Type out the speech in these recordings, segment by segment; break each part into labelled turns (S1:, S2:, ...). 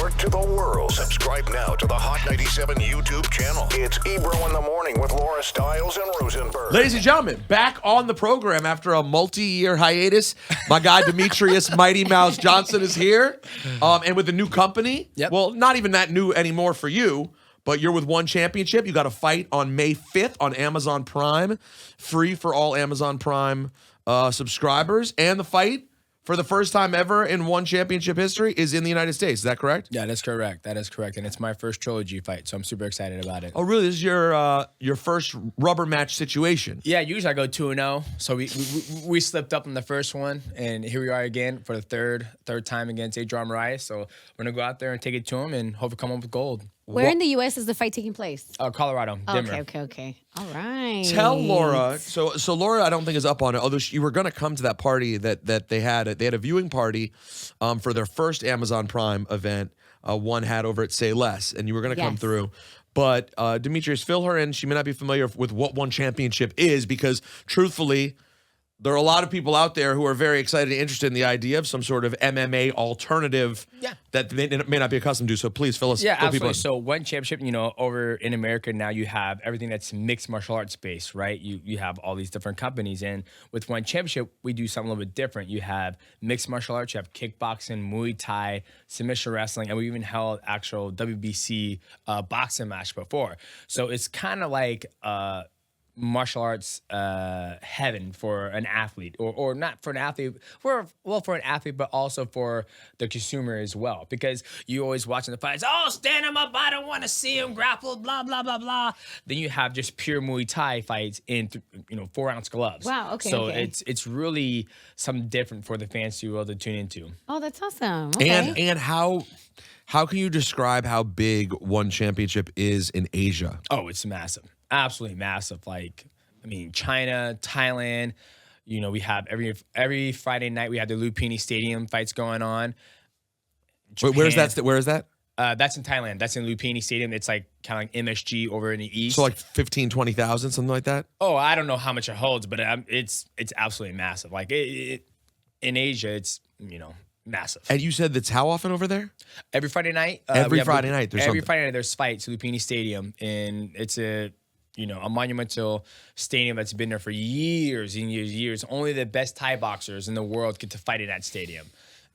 S1: sport to the world. Subscribe now to the Hot 97 YouTube channel. It's Ebro in the Morning with Laura Stiles and Rosenberg.
S2: Ladies and gentlemen, back on the program after a multi-year hiatus. My guy Demetrious Mighty Mouse Johnson is here, and with a new company.
S3: Yep.
S2: Well, not even that new anymore for you, but you're with ONE Championship. You got a fight on May 5th on Amazon Prime, free for all Amazon Prime subscribers, and the fight, for the first time ever in ONE Championship history, is in the United States. Is that correct?
S3: Yeah, that's correct. That is correct. And it's my first trilogy fight, so I'm super excited about it.
S2: Oh, really? This is your first rubber match situation?
S3: Yeah, usually I go 2-0. So we slipped up in the first one, and here we are again for the third time against Adriano Moraes. So we're going to go out there and take it to him and hope to come up with gold.
S4: Where in the U.S. is the fight taking place?
S3: Colorado, Denver.
S4: Okay. All right.
S2: Tell Laura. So Laura, I don't think is up on it. Although you were going to come to that party that they had. They had a viewing party for their first Amazon Prime event. One had over at Say Less, and you were going to come through. But Demetrious, fill her in. She may not be familiar with what ONE Championship is, because truthfully, there are a lot of people out there who are very excited and interested in the idea of some sort of MMA alternative that they may not be accustomed to. So please fill us.
S3: Yeah,
S2: fill
S3: absolutely.
S2: people in.
S3: So ONE Championship, over in America now, you have everything that's mixed martial arts based, right? You have all these different companies, and with ONE Championship, we do something a little bit different. You have mixed martial arts, you have kickboxing, Muay Thai, submission wrestling, and we even held actual WBC boxing match before. So it's kind of like martial arts heaven for an athlete, or not for an athlete, for an athlete, but also for the consumer as well, because you always watching the fights, stand him up, I don't want to see him grapple, blah blah blah blah. Then you have just pure Muay Thai fights in 4-ounce gloves.
S4: Wow, okay.
S3: So it's really something different for the fans to be able to tune into.
S4: Oh, that's awesome. Okay.
S2: And how can you describe how big ONE Championship is in Asia?
S3: Oh, it's massive. Absolutely massive. China, Thailand, we have every Friday night we have the Lupini Stadium fights going on.
S2: Wait, where is that? Where is that?
S3: That's in Thailand. That's in Lupini Stadium. It's like kind of like MSG over in the east.
S2: So like 15, 20,000, something like that?
S3: Oh, I don't know how much it holds, but it's absolutely massive. Like in Asia, it's, massive.
S2: And you said that's how often over there?
S3: Every Friday night.
S2: Every Friday night there's
S3: Every
S2: something.
S3: Friday night there's fights at Lupini Stadium, and it's a monumental stadium that's been there for years and years. Only the best Thai boxers in the world get to fight in that stadium.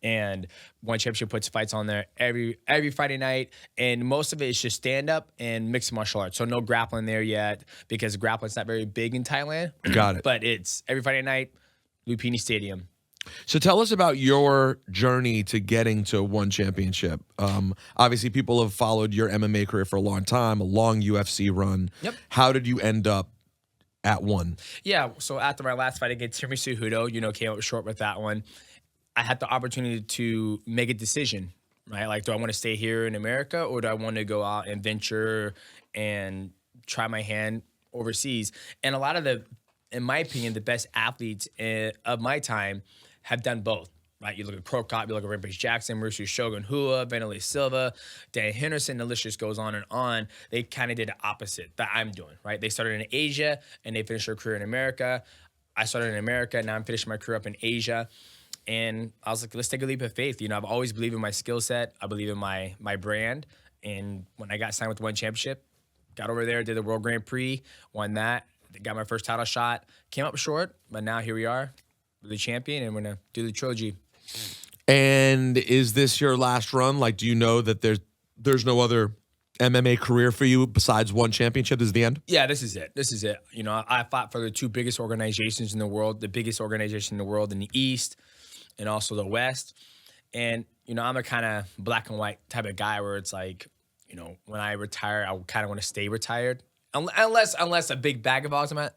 S3: And ONE Championship puts fights on there every Friday night, and most of it is just stand-up and mixed martial arts. So no grappling there yet, because grappling's not very big in Thailand.
S2: Got it.
S3: But it's every Friday night, Lupini Stadium.
S2: So tell us about your journey to getting to ONE Championship. Obviously, people have followed your MMA career for a long time, a long UFC run.
S3: Yep.
S2: How did you end up at ONE?
S3: Yeah, so after my last fight against Demetrious Johnson, came up short with that one. I had the opportunity to make a decision, right? Like, do I want to stay here in America, or do I want to go out and venture and try my hand overseas? And a lot of in my opinion, the best athletes of my time have done both, right? You look at Pro Cop, you look at Rampage Jackson, Mauricio Shogun Hua, Vanderlei Silva, Dan Henderson, the list just goes on and on. They kind of did the opposite that I'm doing, right? They started in Asia, and they finished their career in America. I started in America, now I'm finishing my career up in Asia. And I was like, let's take a leap of faith. I've always believed in my skill set. I believe in my brand. And when I got signed with ONE Championship, got over there, did the World Grand Prix, won that, got my first title shot, came up short, but now here we are, the champion, and we're gonna do the trilogy.
S2: And is this your last run? Like, do you know that there's no other MMA career for you besides ONE Championship? This is the end?
S3: Yeah, this is it. I fought for the two biggest organizations in the world, the biggest organization in the world in the East and also the West. And, I'm a kind of black and white type of guy where it's like, when I retire, I kind of want to stay retired. Unless a big bag of balls in my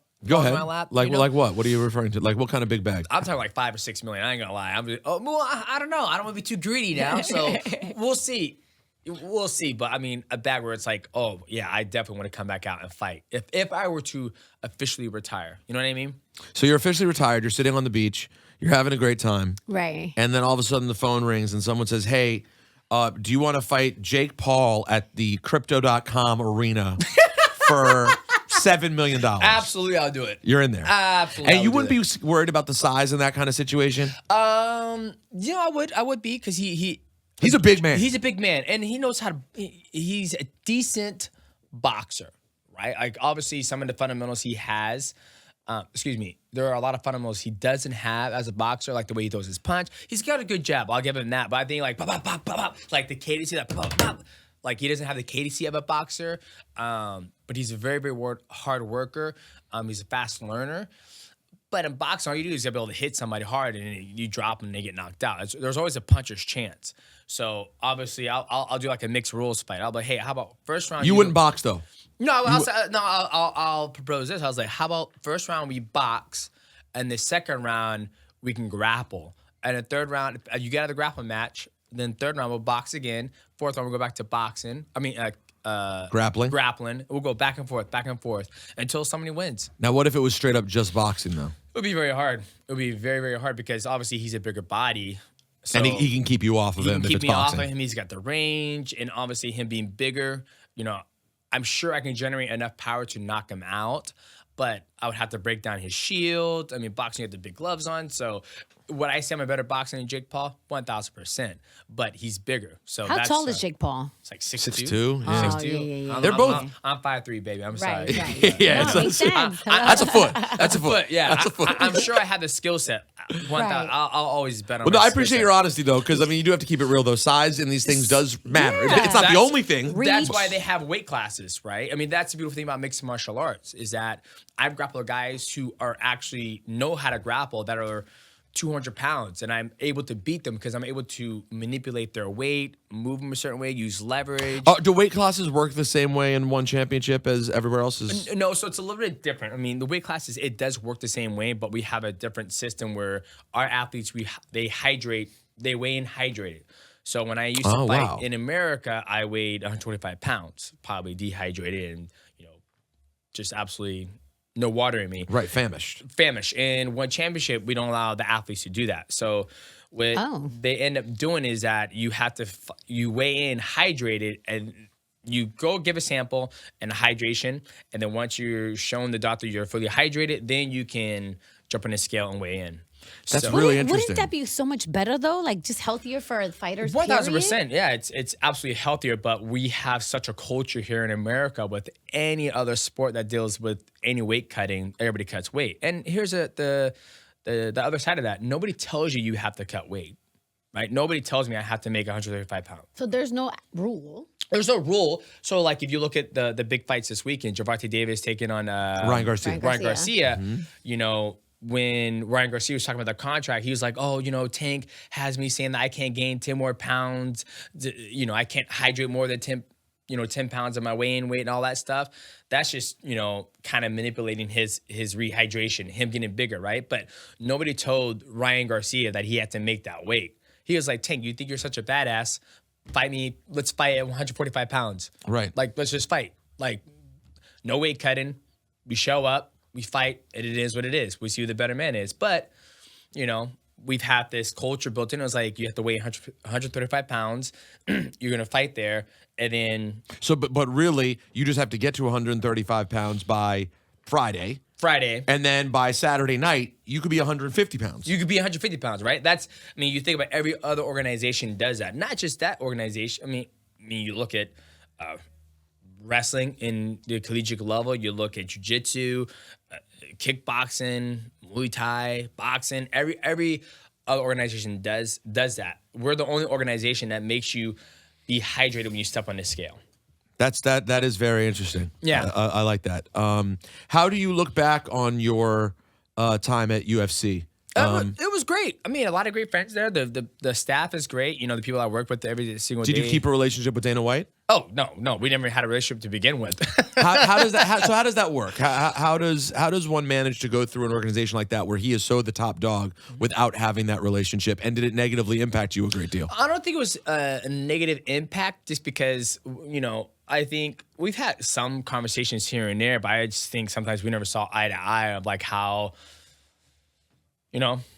S3: lap.
S2: Like what? What are you referring to? Like what kind of big bag?
S3: I'm talking like $5 or $6 million. I ain't gonna lie. I don't know. I don't want to be too greedy now. So we'll see. We'll see. But a bag where it's like, oh yeah, I definitely want to come back out and fight. If I were to officially retire, you know what I mean?
S2: So you're officially retired. You're sitting on the beach. You're having a great time.
S4: Right.
S2: And then all of a sudden the phone rings and someone says, hey, do you want to fight Jake Paul at the Crypto.com arena for $7 million?
S3: Absolutely, I'll do it.
S2: You're in there.
S3: Absolutely.
S2: And you wouldn't be worried about the size in that kind of situation?
S3: I would be, because he
S2: He's a big man.
S3: He's a big man, and he knows how to. He's a decent boxer, right? Like obviously, some of the fundamentals he has. There are a lot of fundamentals he doesn't have as a boxer, like the way he throws his punch. He's got a good jab. I'll give him that. But I think like pop, pop, pop, pop, pop, like the KDC, that pop, pop, pop. Like he doesn't have the KDC of a boxer, but he's a very, very hard worker. He's a fast learner. But in boxing, all you do is be able to hit somebody hard, and you drop them, and they get knocked out. There's always a puncher's chance. So obviously, I'll do like a mixed rules fight. I'll be like, hey, how about first round?
S2: You wouldn't box though.
S3: No, I'll propose this. I was like, how about first round we box, and the second round we can grapple, and the third round you get out of the grappling match. Then third round we'll box again. Fourth round we'll go back to boxing. Grappling. We'll go back and forth until somebody wins.
S2: Now, what if it was straight up just boxing though?
S3: It would be very hard. It would be very, very hard because obviously he's a bigger body. So
S2: And he can keep you off of him if
S3: keep
S2: it's
S3: me
S2: boxing.
S3: off of him. He's got the range, and obviously him being bigger, I'm sure I can generate enough power to knock him out, but I would have to break down his shield. I mean, boxing, you have the big gloves on. So would I say I'm a better boxer than Jake Paul? 1,000%. But he's bigger. So
S4: How tall is Jake Paul?
S3: It's like 6'2".
S2: 6'2", yeah.
S3: 6'2".
S4: yeah.
S2: They're both-
S3: I'm 5'3", baby. I'm sorry.
S4: Right.
S2: Yeah,
S4: No, it makes sense.
S2: that's a foot. That's a foot.
S3: But yeah,
S2: That's a foot.
S3: I'm sure I have the skill set. 1,000.
S4: Right.
S3: I'll always bet on.
S2: Well, no,
S3: my
S2: I
S3: skill
S2: appreciate
S3: set.
S2: your honesty though, because I mean, you do have to keep it real though. Size in these things does matter.
S4: Yeah.
S2: It's not the
S3: That's-
S2: only thing.
S3: That's why they have weight classes, right? I mean, that's the beautiful thing about mixed martial arts is that I've grappled guys who are actually know how to grapple that are 200 pounds, and I'm able to beat them because I'm able to manipulate their weight, move them a certain way, use leverage.
S2: Do weight classes work the same way in ONE Championship as everywhere else?
S3: No, so it's a little bit different. I mean, the weight classes, it does work the same way, but we have a different system where our athletes, they weigh in hydrated. So when I used to fight in America, I weighed 125 pounds, probably dehydrated and, just absolutely no water in me.
S2: Right, famished.
S3: In ONE Championship, we don't allow the athletes to do that. So what they end up doing is that you have to you weigh in hydrated, and you go give a sample and a hydration, and then once you're shown the doctor you're fully hydrated, then you can jump on the scale and weigh in.
S2: That's really interesting.
S4: Wouldn't that be so much better though? Like just healthier for fighters?
S3: 1,000%. Yeah, it's absolutely healthier, but we have such a culture here in America with any other sport that deals with any weight cutting. Everybody cuts weight, and here's the other side of that. Nobody tells you have to cut weight, right? Nobody tells me I have to make 135 pounds.
S4: So there's no rule.
S3: There's no rule. So like if you look at the big fights this weekend, Gervonta Davis taking on
S2: Ryan Garcia.
S4: Ryan
S3: Garcia, when Ryan Garcia was talking about the contract, he was like, Tank has me saying that I can't gain 10 more pounds. I can't hydrate more than 10 pounds of my weigh-in weight and all that stuff. That's just, kind of manipulating his rehydration, him getting bigger, right? But nobody told Ryan Garcia that he had to make that weight. He was like, Tank, you think you're such a badass? Fight me. Let's fight at 145 pounds.
S2: Right.
S3: Like, let's just fight. Like, no weight cutting. We show up. We fight, and it is what it is. We see who the better man is. But, we've had this culture built in. It was like, you have to weigh 135 pounds. You're going to fight there. And then...
S2: So, but really, you just have to get to 135 pounds by Friday. And then by Saturday night, you could be 150 pounds.
S3: You could be 150 pounds, right? You think about every other organization does that. Not just that organization. I mean, you look at... wrestling in the collegiate level, you look at jiu-jitsu, kickboxing, Muay Thai, boxing. Every other organization does that. We're the only organization that makes you be hydrated when you step on the scale.
S2: That is very interesting.
S3: Yeah.
S2: I like that. How do you look back on your time at UFC?
S3: It was great. I mean, a lot of great friends there. The staff is great. The people I work with every single day.
S2: Did you keep a relationship with Dana White?
S3: Oh, no. We never had a relationship to begin with.
S2: How does that work? How does one manage to go through an organization like that where he is so the top dog without having that relationship? And did it negatively impact you a great deal?
S3: I don't think it was a negative impact just because, I think we've had some conversations here and there, but I just think sometimes we never saw eye to eye of like how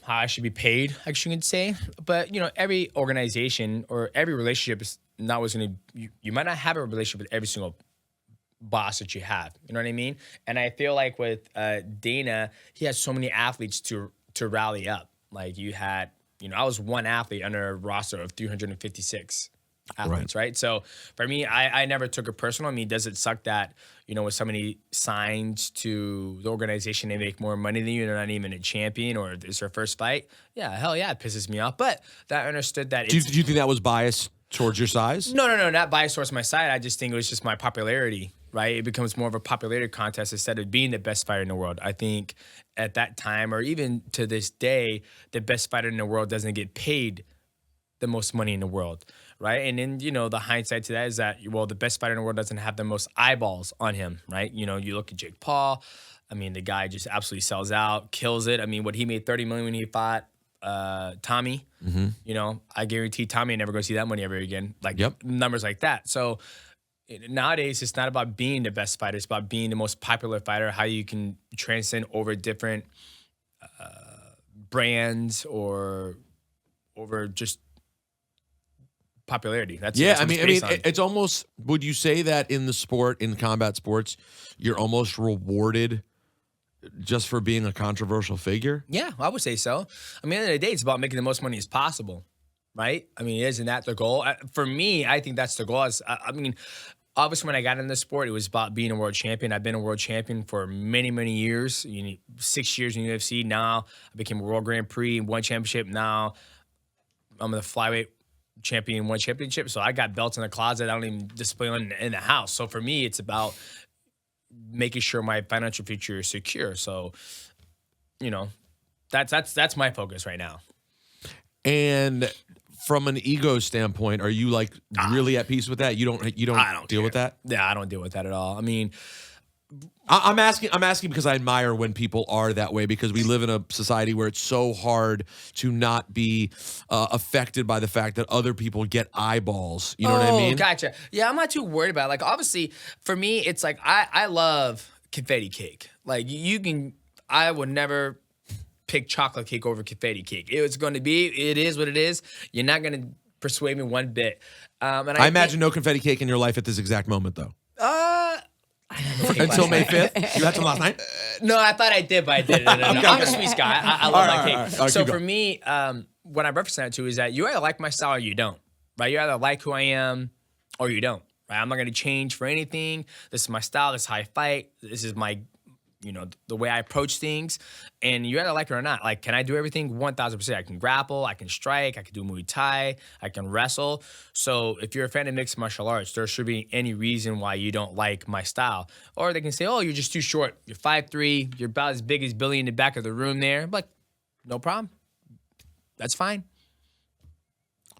S3: I should be paid, I guess you could say. But, every organization or every relationship is not always going to, you might not have a relationship with every single boss that you have. You know what I mean? And I feel like with Dana, he had so many athletes to rally up. Like you had I was one athlete under a roster of 356 athletes, right? So for me, I never took it personal. I mean, does it suck that, when somebody signs to the organization, they make more money than you, they're not even a champion, or it's their first fight? Yeah, hell yeah, it pisses me off. But I understood that.
S2: Do you think that was biased towards your size?
S3: No, not biased towards my side. I just think it was just my popularity, right? It becomes more of a popularity contest instead of being the best fighter in the world. I think at that time, or even to this day, the best fighter in the world doesn't get paid the most money in the world, right? And then, the hindsight to that is that, well, the best fighter in the world doesn't have the most eyeballs on him, right? You look at Jake Paul. I mean, the guy just absolutely sells out, kills it. I mean, he made $30 million when he fought Tommy. I guarantee Tommy ain't never going to see that money ever again. Numbers like that. So nowadays, it's not about being the best fighter. It's about being the most popular fighter, how you can transcend over different brands or over just popularity. That's
S2: I
S3: what
S2: mean,
S3: it's based on.
S2: it's almost. Would you say that in the sport, in combat sports, you're almost rewarded just for being a controversial figure?
S3: Yeah, I would say so. I mean, at the end of the day, it's about making the most money as possible, right? I mean, isn't that the goal? For me, I think that's the goal. I mean, obviously, when I got in the sport, it was about being a world champion. I've been a world champion for many, many years. 6 years in UFC. Now I became a World Grand Prix, ONE Championship. Now I'm the Flyweight champion, ONE Championship. So I got belts in the closet. I don't even display them in the house. So for me, it's about making sure my financial future is secure. So, that's my focus right now.
S2: And from an ego standpoint, are you really at peace with that? You don't deal with that?
S3: Yeah, I don't deal with that at all. I mean,
S2: I'm asking because I admire when people are that way, because we live in a society where it's so hard to not be affected by the fact that other people get eyeballs. You know what I mean?
S3: Gotcha. Yeah, I'm not too worried about it. Like, obviously, for me, it's like I love confetti cake. Like, I would never pick chocolate cake over confetti cake. It is what it is. You're not going to persuade me one bit. And
S2: I imagine no confetti cake in your life at this exact moment, though. Until May 5th? You had some last night?
S3: No, I thought I did, but I didn't. No. I'm a sweet guy. I love my cake.
S2: All right,
S3: so for me, what I represent that to is that you either like my style or you don't, right? You either like who I am or you don't, right? I'm not going to change for anything. This is my style. This is how I fight. This is my, the way I approach things. And you either like it or not. Like, can I do everything? 1,000%. I can grapple. I can strike. I can do Muay Thai. I can wrestle. So if you're a fan of mixed martial arts, there should be any reason why you don't like my style. Or they can say, oh, you're just too short. You're 5'3". You're about as big as Billy in the back of the room there. I'm like, no problem. That's fine.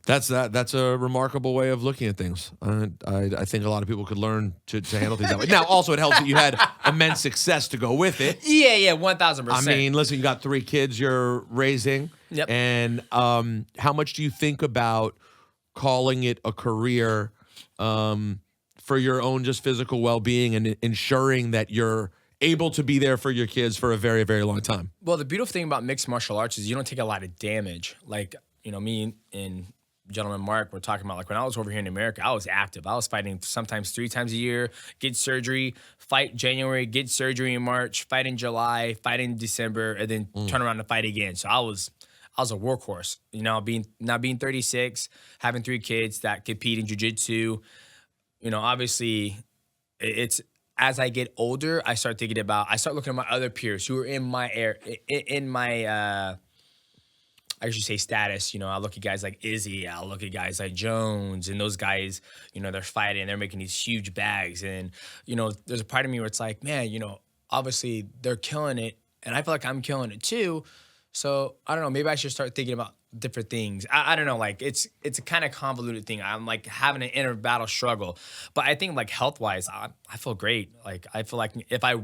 S2: That's a remarkable way of looking at things. I think a lot of people could learn to handle things that way. Now, also, it helps that you had immense success to go with it.
S3: Yeah, 1,000%.
S2: I mean, listen, you got 3 kids you're raising.
S3: Yep.
S2: And how much do you think about calling it a career for your own just physical well-being and ensuring that you're able to be there for your kids for a very, very long time?
S3: Well, the beautiful thing about mixed martial arts is you don't take a lot of damage. Like, me and gentleman Mark were talking about, like, when I was over here in America, I was active. I was fighting sometimes 3 times a year, get surgery, fight January, get surgery in March, fight in July, fight in December, and then turn around and fight again. So I was a workhorse. Being 36, having 3 kids that compete in jiu-jitsu, obviously it's, as I get older, I start looking at my other peers who are in my I should say status. I look at guys like Izzy, I look at guys like Jones, and those guys, they're fighting, they're making these huge bags. And, there's a part of me where it's like, man, obviously they're killing it, and I feel like I'm killing it too. So I don't know, maybe I should start thinking about different things. I don't know, like it's a kind of convoluted thing. I'm like having an inner battle struggle. But I think like health-wise, I feel great. Like I feel like if I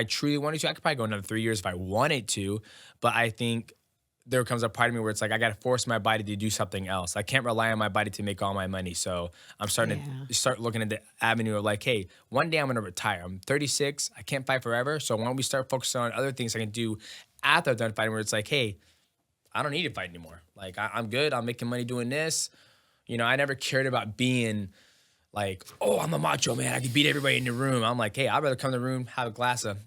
S3: truly wanted to, I could probably go another 3 years if I wanted to. But I think there comes a part of me where it's like I got to force my body to do something else. I can't rely on my body to make all my money. So I'm starting to start looking at the avenue of like, hey, one day I'm going to retire. I'm 36. I can't fight forever. So why don't we start focusing on other things I can do after I'm done fighting, where it's like, hey, I don't need to fight anymore. Like, I'm good. I'm making money doing this. I never cared about being like, oh, I'm a macho man. I can beat everybody in the room. I'm like, hey, I'd rather come to the room, have a glass of,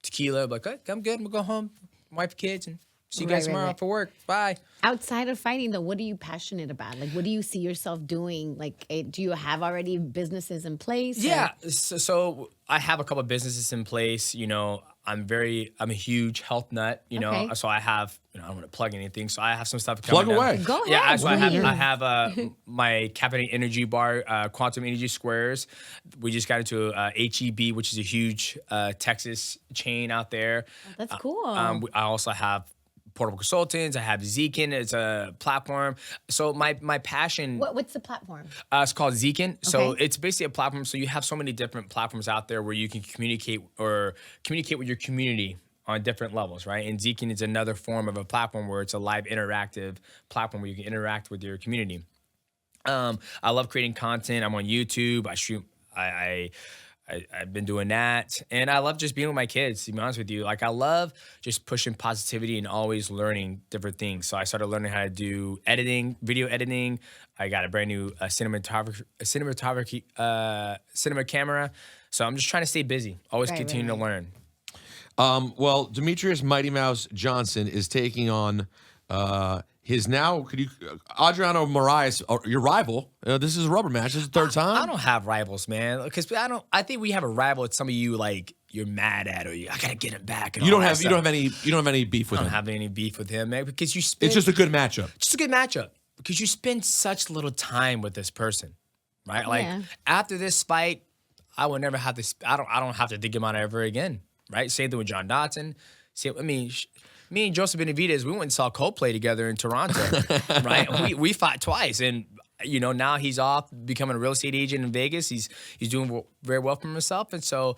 S3: tequila. Like, okay, I'm good. I'm going to go home, wife, kids, and See you guys tomorrow for work. Bye.
S4: Outside of fighting, though, what are you passionate about? Like, what do you see yourself doing? Like, do you have already businesses in place?
S3: Yeah. So I have a couple of businesses in place. You know, I'm a huge health nut, you know,
S4: Okay.
S3: so I have, you know, I don't want to plug anything. So I have some stuff
S2: Plug
S3: coming down.
S2: away.
S4: Go ahead.
S3: Yeah, so I
S4: please.
S3: have my caffeinated energy bar, Quantum Energy Squares. We just got into HEB, which is a huge Texas chain out there.
S4: That's cool.
S3: I also have Portable Consultants. I have Zekin. It's a platform. So my passion.
S4: What's the platform?
S3: It's called Zekin. So
S4: Okay.
S3: it's basically a platform. So you have so many different platforms out there where you can communicate with your community on different levels, right? And Zekin is another form of a platform where it's a live interactive platform where you can interact with your community. I love creating content. I'm on YouTube. I shoot. I've been doing that, and I love just being with my kids, to be honest with you. Like, I love just pushing positivity and always learning different things. So I started learning how to do editing, video editing. I got a brand new cinema camera. So I'm just trying to stay busy, always continue to learn.
S2: Well, Demetrious Mighty Mouse Johnson is taking on his Adriano Moraes, your rival. This is a rubber match. This is the third time.
S3: I don't have rivals, man, because I think we have a rival that some of you like you're mad at, or I gotta get him back. And
S2: You
S3: all
S2: don't
S3: that
S2: have
S3: stuff.
S2: you don't have any beef with
S3: I
S2: him.
S3: don't have any beef with him, man, because it's
S2: Just a good matchup.
S3: Just a good matchup because you spend such little time with this person, right? Like after this fight, I will never have to. I don't have to think about it ever again, right? Same thing with John Dotson. Me and Joseph Benavidez, we went and saw Coldplay together in Toronto, right? We fought twice, and you know now he's off becoming a real estate agent in Vegas. He's doing very well for himself, and so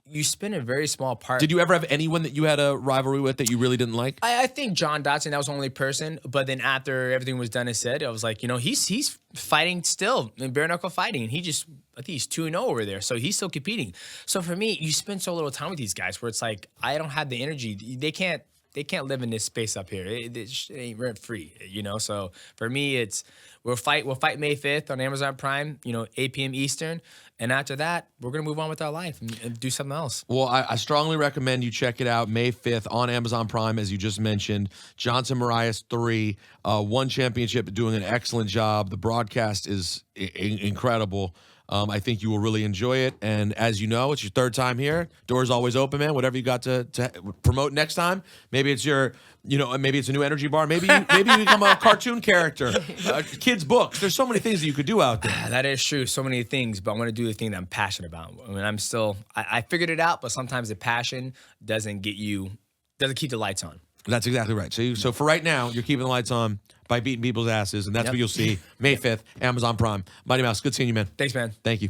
S3: you spend a very small part.
S2: Did you ever have anyone that you had a rivalry with that you really didn't like?
S3: I think John Dotson, that was the only person. But then after everything was done and said, I was like, you know, he's fighting still in bare knuckle fighting. And I think he's 2-0 over there. So he's still competing. So for me, you spend so little time with these guys where it's like, I don't have the energy. They can't live in this space up here. It ain't rent free, you know? So for me, we'll fight May 5th on Amazon Prime, you know, 8 p.m. Eastern. And after that, we're going to move on with our life and do something else.
S2: Well, I strongly recommend you check it out May 5th on Amazon Prime, as you just mentioned. Johnson Moraes III, ONE Championship, doing an excellent job. The broadcast is incredible. I think you will really enjoy it. And as you know, it's your third time here. Doors always open, man. Whatever you got to promote next time. Maybe it's maybe it's a new energy bar. Maybe you become a cartoon character, kids' books. There's so many things that you could do out there.
S3: That is true. So many things, but I want to do the thing that I'm passionate about. I mean, I figured it out, but sometimes the passion doesn't keep the lights on.
S2: That's exactly right. So for right now, you're keeping the lights on by beating people's asses, and that's what you'll see May 5th, Amazon Prime. Mighty Mouse, good seeing you, man.
S3: Thanks, man.
S2: Thank you.